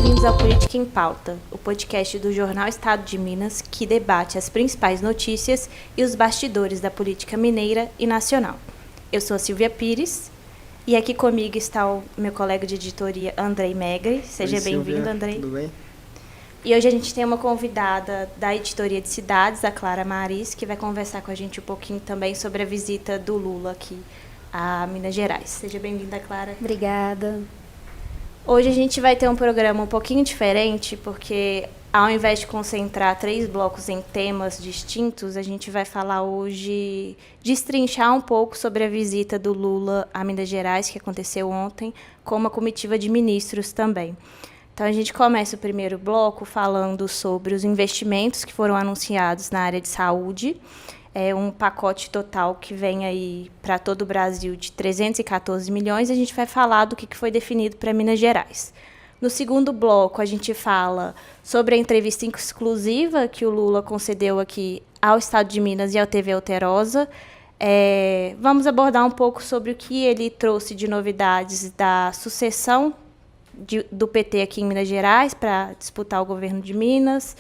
bem-vindos ao Política em Pauta, o podcast do Jornal Estado de Minas, que debate as principais notícias e os bastidores da política mineira e nacional. Eu sou a Silvia Pires e aqui comigo está o meu colega de editoria, Andrei Megre. Seja bem-vindo, Andrei. Tudo bem? E hoje a gente tem uma convidada da editoria de cidades, a Clara Maris, que vai conversar com a gente um pouquinho também sobre a visita do Lula aqui a Minas Gerais. Seja bem-vinda, Clara. Obrigada. Hoje a gente vai ter um programa um pouquinho diferente, porque ao invés de concentrar 3 blocos em temas distintos, a gente vai falar hoje, destrinchar um pouco sobre a visita do Lula a Minas Gerais, que aconteceu ontem, com uma comitiva de ministros também. Então, a gente começa o primeiro bloco falando sobre os investimentos que foram anunciados na área de saúde. É um pacote total que vem aí para todo o Brasil de 314 milhões. A gente vai falar do que foi definido para Minas Gerais. No segundo bloco, a gente fala sobre a entrevista exclusiva que o Lula concedeu aqui ao Estado de Minas e ao TV Alterosa. Vamos abordar um pouco sobre o que ele trouxe de novidades da sucessão do PT aqui em Minas Gerais para disputar o governo de Minas,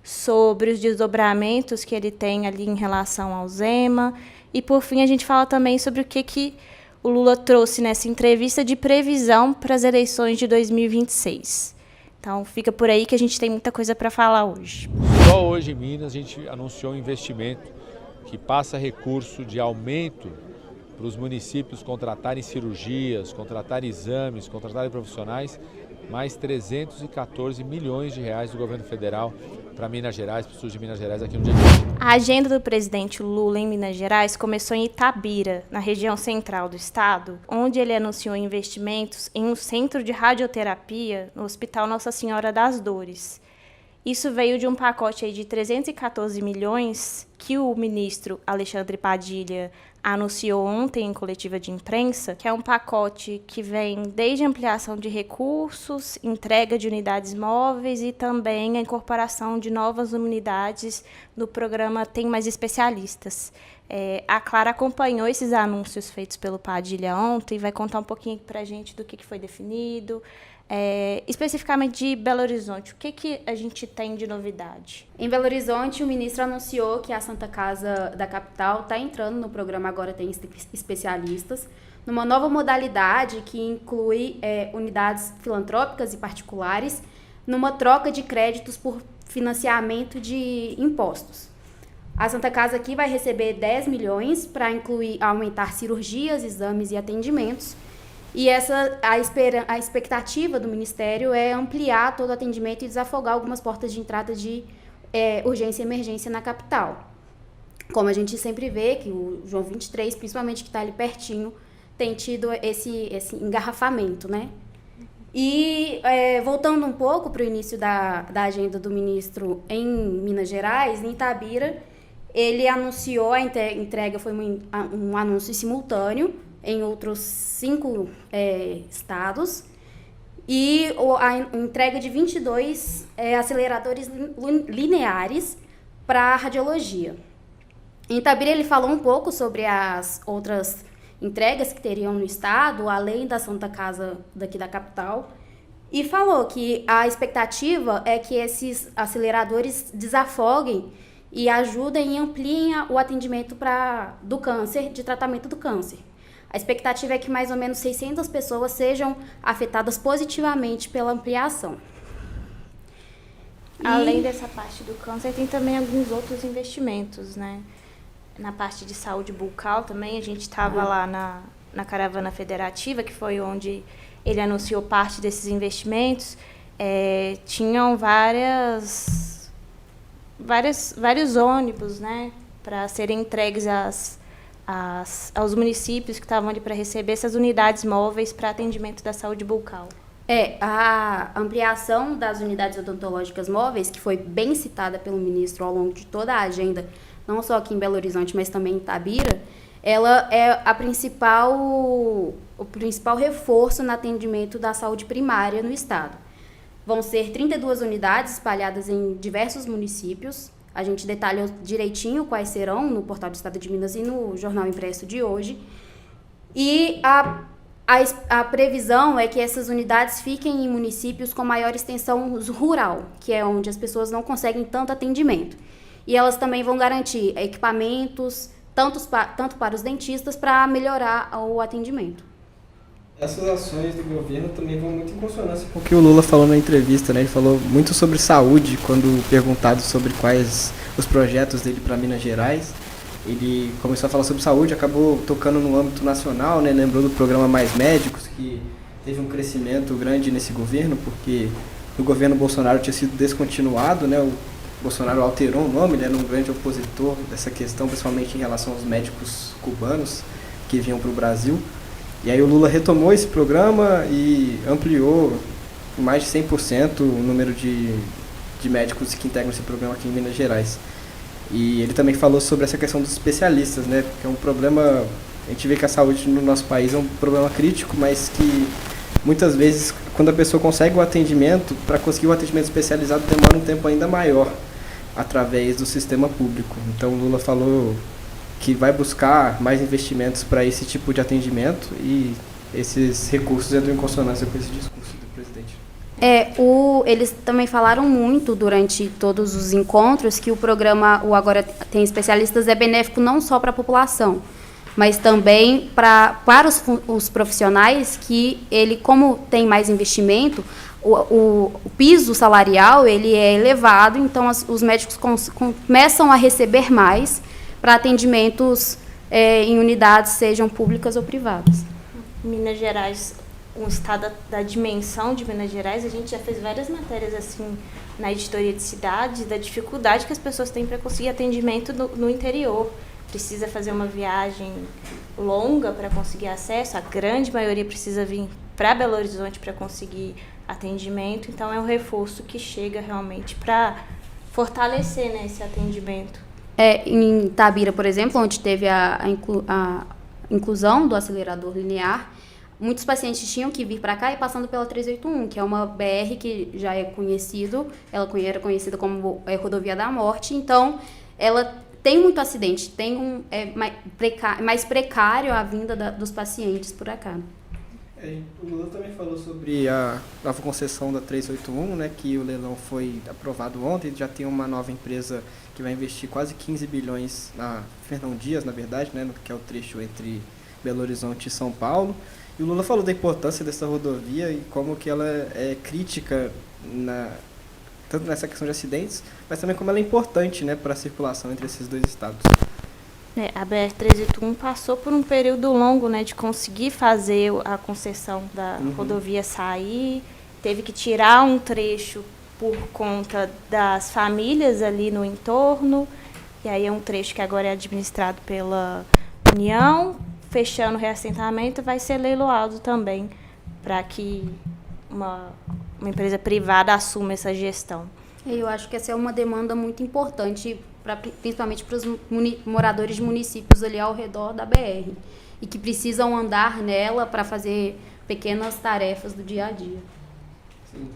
sobre os desdobramentos que ele tem ali em relação ao Zema. E, por fim, a gente fala também sobre o que o Lula trouxe nessa entrevista de previsão para as eleições de 2026. Então, fica por aí que a gente tem muita coisa para falar hoje. Só hoje em Minas a gente anunciou um investimento que passa recurso de aumento para os municípios contratarem cirurgias, contratarem exames, contratarem profissionais, mais 314 milhões de reais do governo federal para Minas Gerais, para o sul de Minas Gerais, aqui no dia de hoje. A agenda do presidente Lula em Minas Gerais começou em Itabira, na região central do estado, onde ele anunciou investimentos em um centro de radioterapia no Hospital Nossa Senhora das Dores. Isso veio de um pacote aí de 314 milhões que o ministro Alexandre Padilha anunciou ontem em coletiva de imprensa, que é um pacote que vem desde ampliação de recursos, entrega de unidades móveis e também a incorporação de novas unidades no programa Tem Mais Especialistas. A Clara acompanhou esses anúncios feitos pelo Padilha ontem e vai contar um pouquinho para a gente do que foi definido. Especificamente de Belo Horizonte, o que a gente tem de novidade? Em Belo Horizonte, o ministro anunciou que a Santa Casa da capital está entrando no programa Agora Tem Especialistas, numa nova modalidade que inclui unidades filantrópicas e particulares, numa troca de créditos por financiamento de impostos. A Santa Casa aqui vai receber 10 milhões para aumentar cirurgias, exames e atendimentos. E a expectativa do Ministério é ampliar todo o atendimento e desafogar algumas portas de entrada de urgência e emergência na capital. Como a gente sempre vê, que o João 23, principalmente que está ali pertinho, tem tido esse engarrafamento, né? E voltando um pouco para o início da agenda do ministro em Minas Gerais, em Itabira, ele anunciou, a entrega foi um anúncio simultâneo, em outros 5 estados, e a entrega de 22 aceleradores lineares para radiologia. Em Itabira, ele falou um pouco sobre as outras entregas que teriam no estado, além da Santa Casa daqui da capital, e falou que a expectativa é que esses aceleradores desafoguem e ajudem e ampliem o atendimento do câncer, de tratamento do câncer. A expectativa é que mais ou menos 600 pessoas sejam afetadas positivamente pela ampliação. Além dessa parte do câncer, tem também alguns outros investimentos, né? Na parte de saúde bucal também, a gente estava lá na caravana federativa, que foi onde ele anunciou parte desses investimentos. Tinham vários ônibus, né? Para serem entregues aos municípios que estavam ali para receber essas unidades móveis para atendimento da saúde bucal. A ampliação das unidades odontológicas móveis, que foi bem citada pelo ministro ao longo de toda a agenda, não só aqui em Belo Horizonte, mas também em Itabira, ela é o principal reforço no atendimento da saúde primária no estado. Vão ser 32 unidades espalhadas em diversos municípios. A gente detalhou direitinho quais serão no portal do Estado de Minas e no Jornal Impresso de hoje. E A previsão é que essas unidades fiquem em municípios com maior extensão rural, que é onde as pessoas não conseguem tanto atendimento. E elas também vão garantir equipamentos, tanto para os dentistas, para melhorar o atendimento. Essas ações do governo também vão muito em consonância com o que o Lula falou na entrevista, né? Ele falou muito sobre saúde, quando perguntado sobre quais os projetos dele para Minas Gerais. Ele começou a falar sobre saúde, acabou tocando no âmbito nacional, né? Lembrou do programa Mais Médicos, que teve um crescimento grande nesse governo, porque o governo Bolsonaro tinha sido descontinuado, né? O Bolsonaro alterou o nome, ele era um grande opositor dessa questão, principalmente em relação aos médicos cubanos que vinham para o Brasil. E aí o Lula retomou esse programa e ampliou em mais de 100% o número de médicos que integram esse programa aqui em Minas Gerais. E ele também falou sobre essa questão dos especialistas, né? Porque é um problema, a gente vê que a saúde no nosso país é um problema crítico, mas que muitas vezes, quando a pessoa consegue o atendimento, para conseguir o atendimento especializado demora um tempo ainda maior através do sistema público. Então o Lula falou que vai buscar mais investimentos para esse tipo de atendimento e esses recursos entram em consonância com esse discurso do presidente. Eles também falaram muito durante todos os encontros que o programa O Agora Tem Especialistas é benéfico não só para a população, mas também para os profissionais, que ele, como tem mais investimento, o piso salarial ele é elevado, então os médicos começam a receber mais para atendimentos em unidades, sejam públicas ou privadas. Minas Gerais, um estado da dimensão de Minas Gerais, a gente já fez várias matérias assim na editoria de cidades, da dificuldade que as pessoas têm para conseguir atendimento no interior. Precisa fazer uma viagem longa para conseguir acesso, a grande maioria precisa vir para Belo Horizonte para conseguir atendimento, então é um reforço que chega realmente para fortalecer, né, esse atendimento. Em Itabira, por exemplo, onde teve a inclusão do acelerador linear, muitos pacientes tinham que vir para cá e passando pela 381, que é uma BR que já é ela era conhecida como Rodovia da Morte, então ela tem muito acidente, mais precário a vinda dos pacientes por cá. O Lula também falou sobre a nova concessão da 381, né, que o leilão foi aprovado ontem, já tem uma nova empresa que vai investir quase 15 bilhões na Fernão Dias, na verdade, né, que é o trecho entre Belo Horizonte e São Paulo. E o Lula falou da importância dessa rodovia e como que ela é crítica, tanto nessa questão de acidentes, mas também como ela é importante, né, para a circulação entre esses dois estados. A BR-381 passou por um período longo, né, de conseguir fazer a concessão da rodovia sair, teve que tirar um trecho por conta das famílias ali no entorno, e aí é um trecho que agora é administrado pela União, fechando o reassentamento, vai ser leiloado também, para que uma empresa privada assuma essa gestão. Eu acho que essa é uma demanda muito importante, principalmente para os moradores de municípios ali ao redor da BR, e que precisam andar nela para fazer pequenas tarefas do dia a dia. Sim.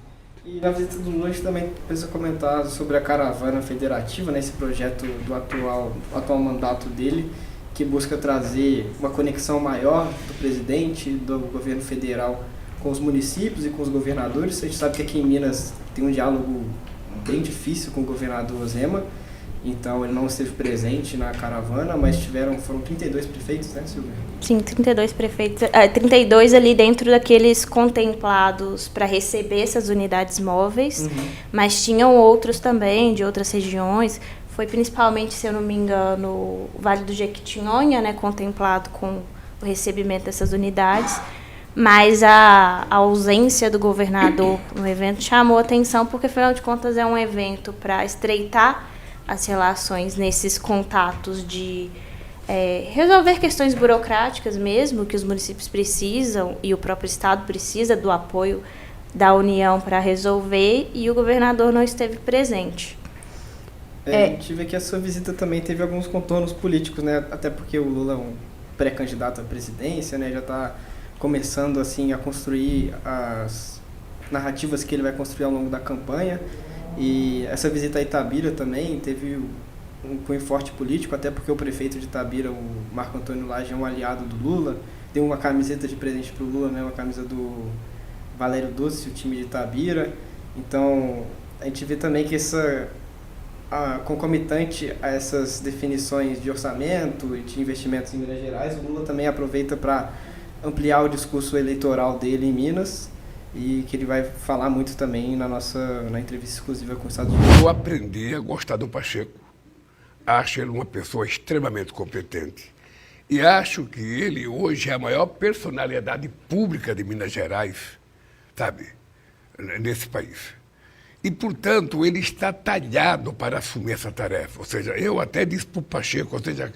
E na visita do Lula a gente também precisa comentar sobre a caravana federativa, né, esse projeto do atual mandato dele, que busca trazer uma conexão maior do presidente, do governo federal com os municípios e com os governadores. A gente sabe que aqui em Minas tem um diálogo bem difícil com o governador Zema, então ele não esteve presente na caravana, mas foram 32 prefeitos, né, Silvia? Sim, 32 prefeitos, 32 ali dentro daqueles contemplados para receber essas unidades móveis, mas tinham outros também, de outras regiões. Foi principalmente, se eu não me engano, o Vale do Jequitinhonha, né, contemplado com o recebimento dessas unidades, mas a ausência do governador no evento chamou atenção, porque, afinal de contas, é um evento para estreitar as relações nesses contatos de resolver questões burocráticas mesmo, que os municípios precisam e o próprio Estado precisa do apoio da União para resolver, e o governador não esteve presente. A gente vê que a sua visita também teve alguns contornos políticos, né? Até porque o Lula é um pré-candidato à presidência, né? Já está começando assim a construir as narrativas que ele vai construir ao longo da campanha. E essa visita a Itabira também teve um cunho forte político, até porque o prefeito de Itabira, o Marco Antônio Lage, é um aliado do Lula, deu uma camiseta de presente para o Lula, né? Uma camisa do Valério Doce, o time de Itabira. Então, a gente vê também que concomitante a essas definições de orçamento e de investimentos em Minas Gerais, o Lula também aproveita para ampliar o discurso eleitoral dele em Minas, e que ele vai falar muito também na entrevista exclusiva com o Estado de Minas. Eu aprendi a gostar do Pacheco. Acho ele uma pessoa extremamente competente. E acho que ele hoje é a maior personalidade pública de Minas Gerais, sabe, nesse país. E, portanto, ele está talhado para assumir essa tarefa. Ou seja, eu até disse para o Pacheco, ou seja,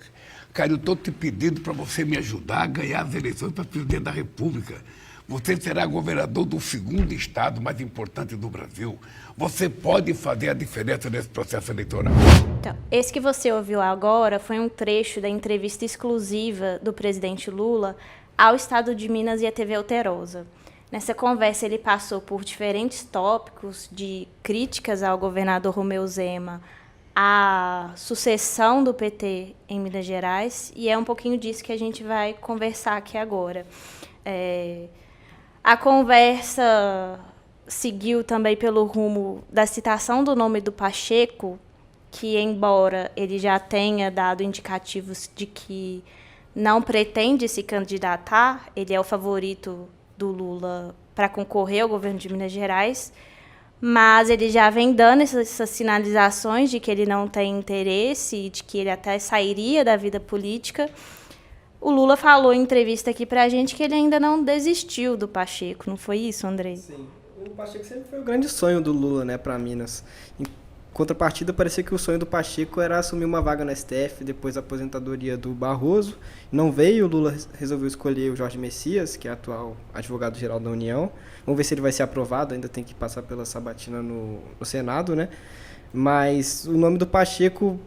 cara, eu estou te pedindo para você me ajudar a ganhar as eleições para presidente da República. Você será governador do segundo estado mais importante do Brasil. Você pode fazer a diferença nesse processo eleitoral. Então, esse que você ouviu agora foi um trecho da entrevista exclusiva do presidente Lula ao Estado de Minas e à TV Alterosa. Nessa conversa, ele passou por diferentes tópicos de críticas ao governador Romeu Zema, à sucessão do PT em Minas Gerais, e é um pouquinho disso que a gente vai conversar aqui agora. A conversa seguiu também pelo rumo da citação do nome do Pacheco, que, embora ele já tenha dado indicativos de que não pretende se candidatar, ele é o favorito do Lula para concorrer ao governo de Minas Gerais, mas ele já vem dando essas sinalizações de que ele não tem interesse, de que ele até sairia da vida política. O Lula falou em entrevista aqui para a gente que ele ainda não desistiu do Pacheco, não foi isso, Andrei? Sim, o Pacheco sempre foi o grande sonho do Lula, né, para Minas. Em contrapartida, parecia que o sonho do Pacheco era assumir uma vaga no STF depois da aposentadoria do Barroso. Não veio, o Lula resolveu escolher o Jorge Messias, que é atual advogado-geral da União. Vamos ver se ele vai ser aprovado, ainda tem que passar pela sabatina no Senado, né? Mas o nome do Pacheco,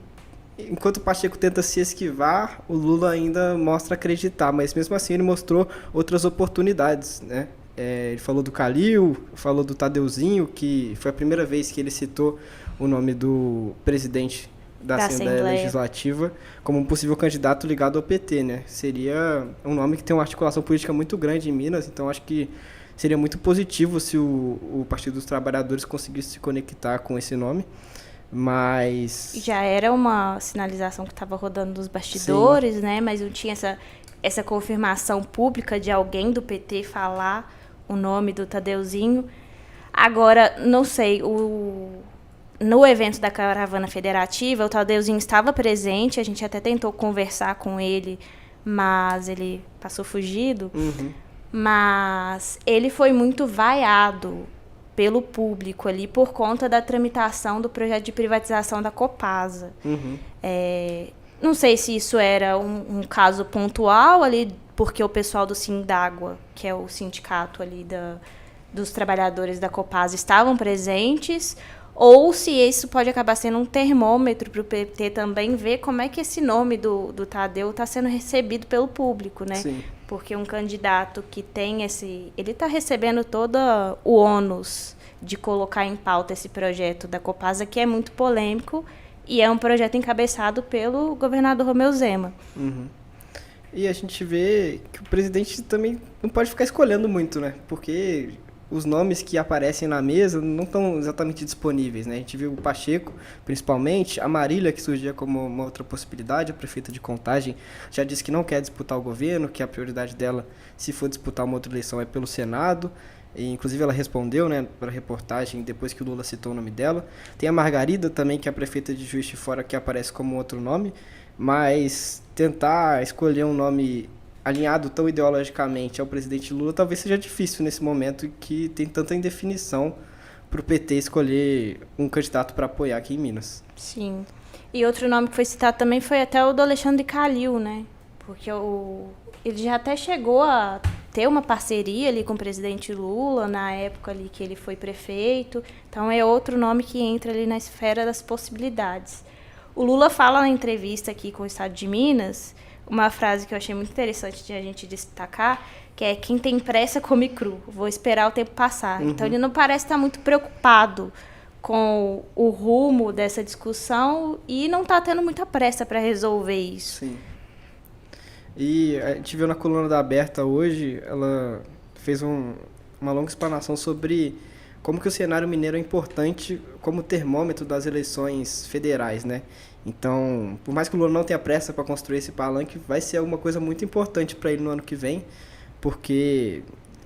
enquanto o Pacheco tenta se esquivar, o Lula ainda mostra acreditar, mas mesmo assim ele mostrou outras oportunidades, né? Ele falou do Calil, falou do Tadeuzinho, que foi a primeira vez que ele citou o nome do presidente da Assembleia Legislativa como um possível candidato ligado ao PT, né? Seria um nome que tem uma articulação política muito grande em Minas, então acho que seria muito positivo se o Partido dos Trabalhadores conseguisse se conectar com esse nome, mas... Já era uma sinalização que estava rodando nos bastidores, sim, né? Mas não tinha essa confirmação pública de alguém do PT falar o nome do Tadeuzinho. Agora, não sei, no evento da Caravana Federativa, o Tadeuzinho estava presente, a gente até tentou conversar com ele, mas ele passou fugido. Uhum. Mas ele foi muito vaiado pelo público ali por conta da tramitação do projeto de privatização da Copasa. Uhum. Não sei se isso era um caso pontual ali, porque o pessoal do Sindágua, que é o sindicato ali dos trabalhadores da Copasa, estavam presentes, ou se isso pode acabar sendo um termômetro para o PT também ver como é que esse nome do Tadeu está sendo recebido pelo público, né? Sim. Porque um candidato que tem ele está recebendo todo o ônus de colocar em pauta esse projeto da Copasa, que é muito polêmico, e é um projeto encabeçado pelo governador Romeu Zema. Uhum. E a gente vê que o presidente também não pode ficar escolhendo muito, né? Porque os nomes que aparecem na mesa não estão exatamente disponíveis, né? A gente viu o Pacheco, principalmente, a Marília, que surgia como uma outra possibilidade, a prefeita de Contagem, já disse que não quer disputar o governo, que a prioridade dela, se for disputar uma outra eleição, é pelo Senado. E, inclusive, ela respondeu, né, para a reportagem, depois que o Lula citou o nome dela. Tem a Margarida também, que é a prefeita de Juiz de Fora, que aparece como outro nome, mas tentar escolher um nome alinhado tão ideologicamente ao presidente Lula talvez seja difícil nesse momento que tem tanta indefinição para o PT escolher um candidato para apoiar aqui em Minas. Sim. E outro nome que foi citado também foi até o do Alexandre Calil, né? Porque ele já até chegou a ter uma parceria ali com o presidente Lula na época ali que ele foi prefeito. Então é outro nome que entra ali na esfera das possibilidades. O Lula fala na entrevista aqui com o Estado de Minas uma frase que eu achei muito interessante de a gente destacar, que é: quem tem pressa come cru, vou esperar o tempo passar. Uhum. Então ele não parece estar muito preocupado com o rumo dessa discussão e não está tendo muita pressa para resolver isso. Sim. E a gente viu na coluna da Aberta hoje, ela fez uma longa explanação sobre como que o cenário mineiro é importante como termômetro das eleições federais, né? Então, por mais que o Lula não tenha pressa para construir esse palanque, vai ser alguma coisa muito importante para ele no ano que vem, porque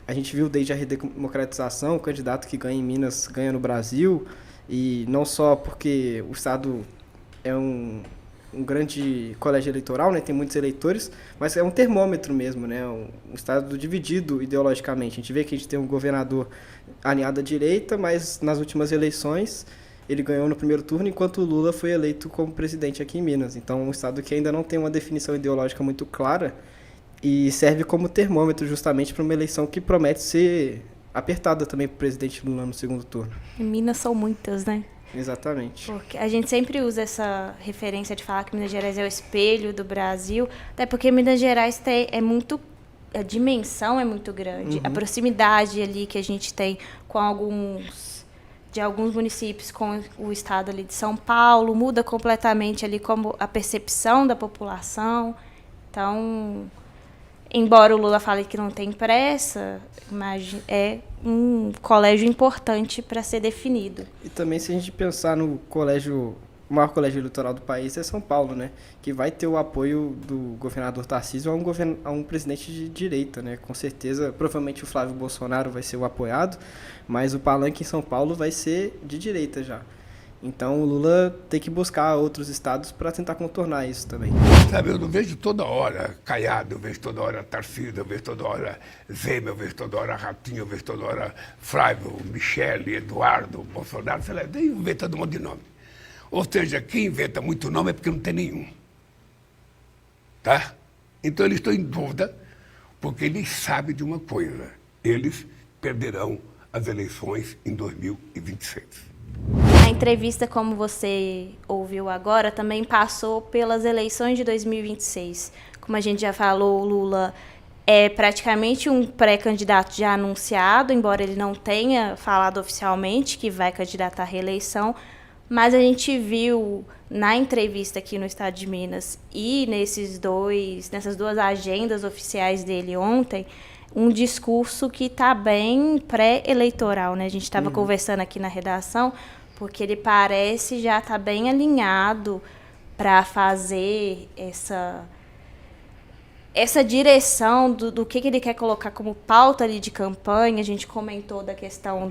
a gente viu desde a redemocratização, o candidato que ganha em Minas ganha no Brasil, e não só porque o Estado é um grande colégio eleitoral, né, tem muitos eleitores, mas é um termômetro mesmo, né, um Estado dividido ideologicamente. A gente vê que a gente tem um governador alinhado à direita, mas nas últimas eleições ele ganhou no primeiro turno, enquanto o Lula foi eleito como presidente aqui em Minas. Então, um Estado que ainda não tem uma definição ideológica muito clara e serve como termômetro justamente para uma eleição que promete ser apertada também para o presidente Lula no segundo turno. Em Minas são muitas, né? Exatamente. Porque a gente sempre usa essa referência de falar que Minas Gerais é o espelho do Brasil, até porque Minas Gerais a dimensão é muito grande, a proximidade ali que a gente tem com alguns municípios com o estado ali de São Paulo muda completamente ali como a percepção da população. Então, embora o Lula fale que não tem pressa, é um colégio importante para ser definido. E também, se a gente pensar no o maior colégio eleitoral do país é São Paulo, né? Que vai ter o apoio do governador Tarcísio a um presidente de direita, né? Com certeza, provavelmente o Flávio Bolsonaro vai ser o apoiado, mas o palanque em São Paulo vai ser de direita já. Então o Lula tem que buscar outros estados para tentar contornar isso também. Sabe, eu não vejo toda hora Caiado, eu vejo toda hora Tarcísio, eu vejo toda hora Zema, eu vejo toda hora Ratinho, eu vejo toda hora Flávio, Michele, Eduardo, Bolsonaro, sei lá, daí inventa um monte de nome. Ou seja, quem inventa muito nome é porque não tem nenhum. Tá? Então eles estão em dúvida porque eles sabem de uma coisa, eles perderão as eleições em 2026. A entrevista, como você ouviu agora, também passou pelas eleições de 2026. Como a gente já falou, o Lula é praticamente um pré-candidato já anunciado, embora ele não tenha falado oficialmente que vai candidatar à reeleição, mas a gente viu na entrevista aqui no Estado de Minas e nessas duas agendas oficiais dele ontem, um discurso que está bem pré-eleitoral, né? A gente estava conversando aqui na redação, porque ele parece já estar bem alinhado para fazer essa direção do que ele quer colocar como pauta ali de campanha. A gente comentou da questão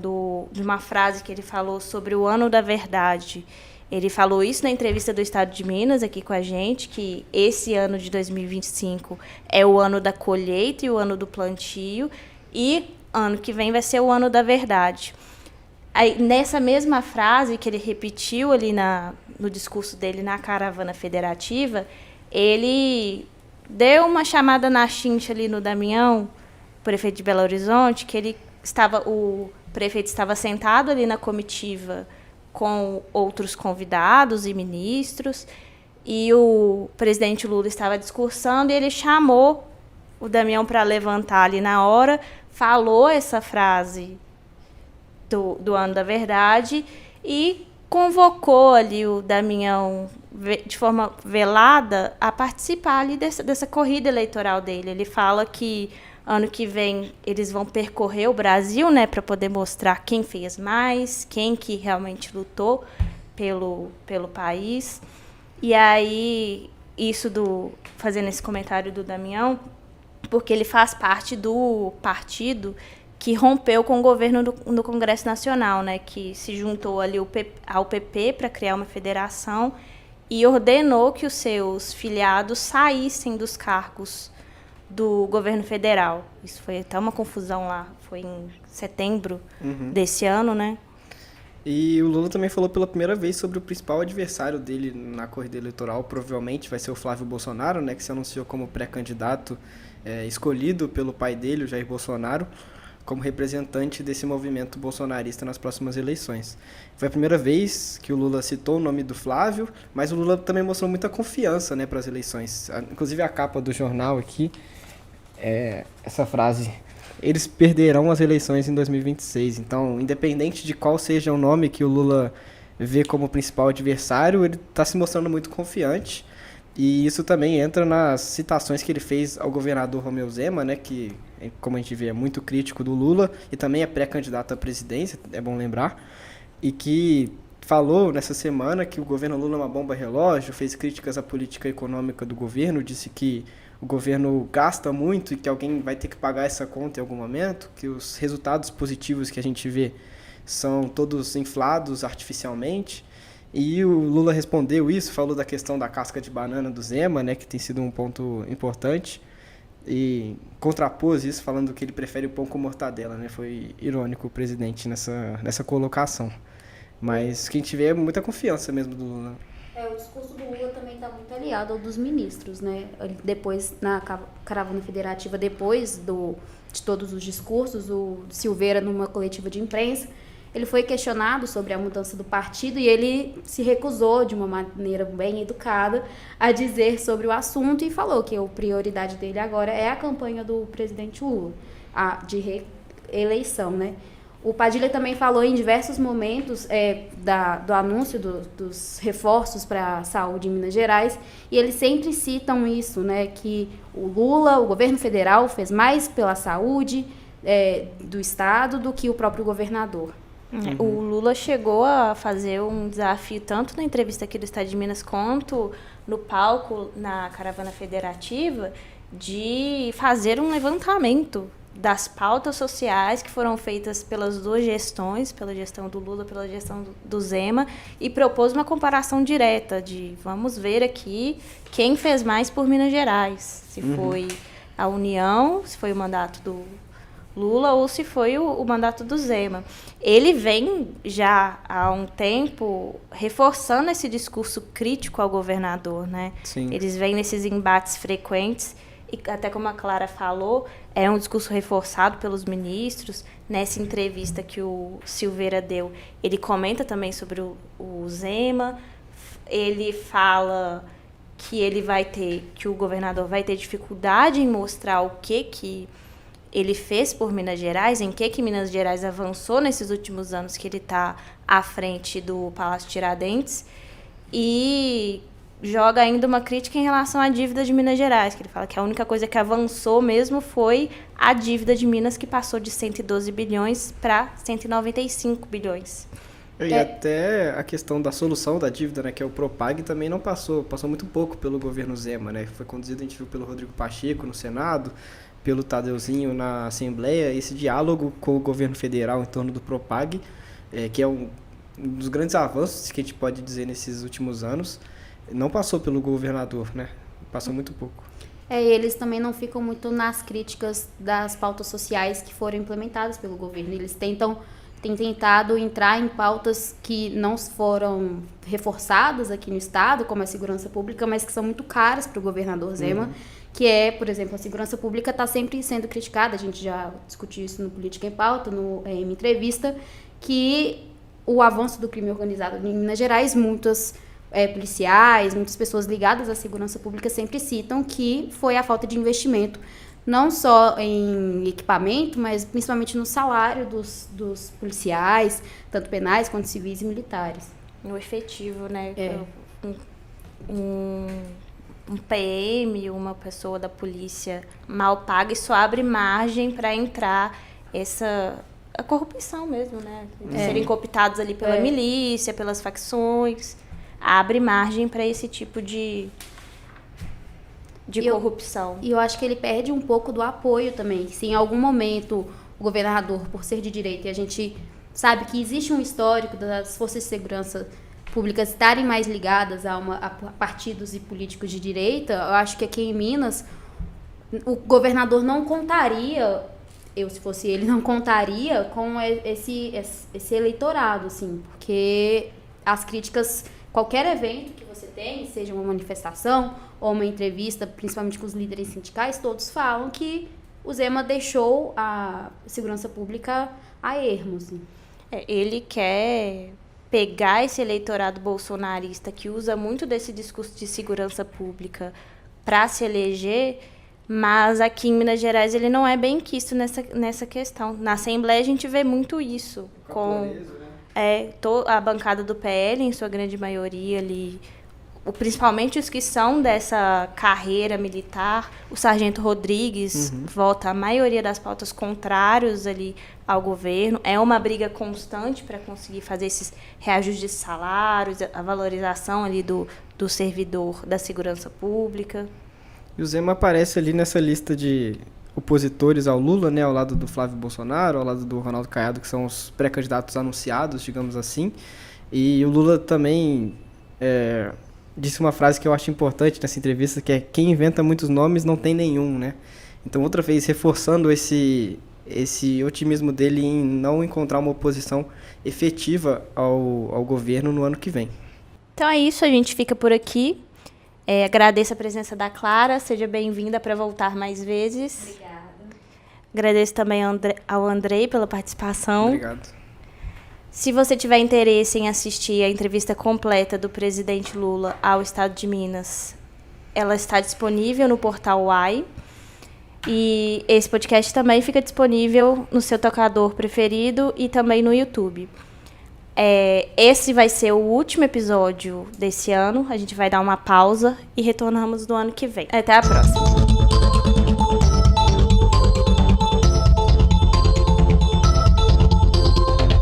de uma frase que ele falou sobre o ano da verdade. Ele falou isso na entrevista do Estado de Minas aqui com a gente, que esse ano de 2025 é o ano da colheita e o ano do plantio, e ano que vem vai ser o ano da verdade. Aí, nessa mesma frase que ele repetiu ali no discurso dele na caravana federativa, ele deu uma chamada na chincha ali no Damião, prefeito de Belo Horizonte, que o prefeito estava sentado ali na comitiva com outros convidados e ministros, e o presidente Lula estava discursando, e ele chamou o Damião para levantar ali na hora, falou essa frase do ano da verdade e convocou ali o Damião de forma velada a participar ali dessa corrida eleitoral dele. Ele fala que ano que vem eles vão percorrer o Brasil, né, para poder mostrar quem fez mais, quem que realmente lutou pelo país. E aí, fazendo esse comentário do Damião, porque ele faz parte do partido que rompeu com o governo no Congresso Nacional, né, que se juntou ali ao PP para criar uma federação e ordenou que os seus filiados saíssem dos cargos do governo federal. Isso foi até uma confusão lá, foi em setembro desse ano, né? E o Lula também falou pela primeira vez sobre o principal adversário dele na corrida eleitoral, provavelmente vai ser o Flávio Bolsonaro, né, que se anunciou como pré-candidato escolhido pelo pai dele, o Jair Bolsonaro, como representante desse movimento bolsonarista nas próximas eleições. Foi a primeira vez que o Lula citou o nome do Flávio, mas o Lula também mostrou muita confiança, né, para as eleições. Inclusive a capa do jornal aqui, essa frase: eles perderão as eleições em 2026. Então, independente de qual seja o nome que o Lula vê como principal adversário, ele está se mostrando muito confiante. E isso também entra nas citações que ele fez ao governador Romeu Zema, né, que, como a gente vê, é muito crítico do Lula e também é pré-candidato à presidência, é bom lembrar, e que falou nessa semana que o governo Lula é uma bomba relógio, fez críticas à política econômica do governo, disse que o governo gasta muito e que alguém vai ter que pagar essa conta em algum momento, que os resultados positivos que a gente vê são todos inflados artificialmente. E o Lula respondeu isso, falou da questão da casca de banana do Zema, né, que tem sido um ponto importante, e contrapôs isso falando que ele prefere o pão com mortadela, né? Foi irônico o presidente nessa colocação. Mas quem tiver muita confiança mesmo do Lula. O discurso do Lula também está muito aliado ao dos ministros, né? Depois, na caravana federativa, depois de todos os discursos, o Silveira, numa coletiva de imprensa, ele foi questionado sobre a mudança do partido e ele se recusou, de uma maneira bem educada, a dizer sobre o assunto e falou que a prioridade dele agora é a campanha do presidente Lula, de reeleição, né? O Padilha também falou em diversos momentos do anúncio dos reforços para a saúde em Minas Gerais, e eles sempre citam isso, né, que o Lula, o governo federal, fez mais pela saúde do Estado do que o próprio governador. O Lula chegou a fazer um desafio, tanto na entrevista aqui do Estado de Minas, quanto no palco, na caravana federativa, de fazer um levantamento das pautas sociais que foram feitas pelas duas gestões, pela gestão do Lula, pela gestão do Zema, e propôs uma comparação direta de vamos ver aqui quem fez mais por Minas Gerais, se foi a União, se foi o mandato do Lula ou se foi o mandato do Zema. Ele vem já há um tempo reforçando esse discurso crítico ao governador, né? Sim. Eles vêm nesses embates frequentes e até como a Clara falou, é um discurso reforçado pelos ministros. Nessa entrevista que o Silveira deu, ele comenta também sobre o Zema, ele fala que o governador vai ter dificuldade em mostrar o que ele fez por Minas Gerais, em que Minas Gerais avançou nesses últimos anos que ele está à frente do Palácio Tiradentes, e joga ainda uma crítica em relação à dívida de Minas Gerais, que ele fala que a única coisa que avançou mesmo foi a dívida de Minas, que passou de 112 bilhões para 195 bilhões. E até a questão da solução da dívida, né, que é o Propag, também não passou muito pouco pelo governo Zema, né? Foi conduzido, a gente viu, pelo Rodrigo Pacheco no Senado, pelo Tadeuzinho na Assembleia, esse diálogo com o governo federal em torno do Propag, que é um dos grandes avanços que a gente pode dizer nesses últimos anos, não passou pelo governador, né? Passou muito pouco. Eles também não ficam muito nas críticas das pautas sociais que foram implementadas pelo governo. Eles têm tentado entrar em pautas que não foram reforçadas aqui no Estado, como a segurança pública, mas que são muito caras para o governador Zema, que é, por exemplo, a segurança pública está sempre sendo criticada, a gente já discutiu isso no Política em Pauta, no M Entrevista, que o avanço do crime organizado em Minas Gerais, muitos policiais, muitas pessoas ligadas à segurança pública sempre citam que foi a falta de investimento, não só em equipamento, mas principalmente no salário dos policiais, tanto penais quanto civis e militares. No efetivo, né? Um PM, uma pessoa da polícia mal paga, isso abre margem para entrar a corrupção mesmo, né? Serem cooptados ali pela milícia, pelas facções. Abre margem para esse tipo de corrupção. E eu acho que ele perde um pouco do apoio também. Se em algum momento o governador, por ser de direita, e a gente sabe que existe um histórico das forças de segurança públicas estarem mais ligadas a partidos e políticos de direita, eu acho que aqui em Minas o governador não contaria, se fosse ele, não contaria com esse eleitorado, assim, porque as críticas, qualquer evento que você tem, seja uma manifestação ou uma entrevista, principalmente com os líderes sindicais, todos falam que o Zema deixou a segurança pública a ermo, assim. Ele quer pegar esse eleitorado bolsonarista que usa muito desse discurso de segurança pública para se eleger, mas aqui em Minas Gerais ele não é bem quisto nessa questão. Na Assembleia a gente vê muito isso, com a bancada do PL, em sua grande maioria ali, principalmente os que são dessa carreira militar. O Sargento Rodrigues vota a maioria das pautas contrários ali ao governo. É uma briga constante para conseguir fazer esses reajustes de salários, a valorização ali do servidor da segurança pública. E o Zema aparece ali nessa lista de opositores ao Lula, né, ao lado do Flávio Bolsonaro, ao lado do Ronaldo Caiado, que são os pré-candidatos anunciados, digamos assim. E o Lula também disse uma frase que eu acho importante nessa entrevista, que é: quem inventa muitos nomes não tem nenhum, né? Então, outra vez, reforçando esse otimismo dele em não encontrar uma oposição efetiva ao governo no ano que vem. Então é isso, a gente fica por aqui. Agradeço a presença da Clara, seja bem-vinda para voltar mais vezes. Obrigada. Agradeço também ao Andrei pela participação. Obrigado. Se você tiver interesse em assistir a entrevista completa do presidente Lula ao Estado de Minas, ela está disponível no portal UAI. E esse podcast também fica disponível no seu tocador preferido e também no YouTube. Esse vai ser o último episódio desse ano. A gente vai dar uma pausa e retornamos no ano que vem. Até a próxima.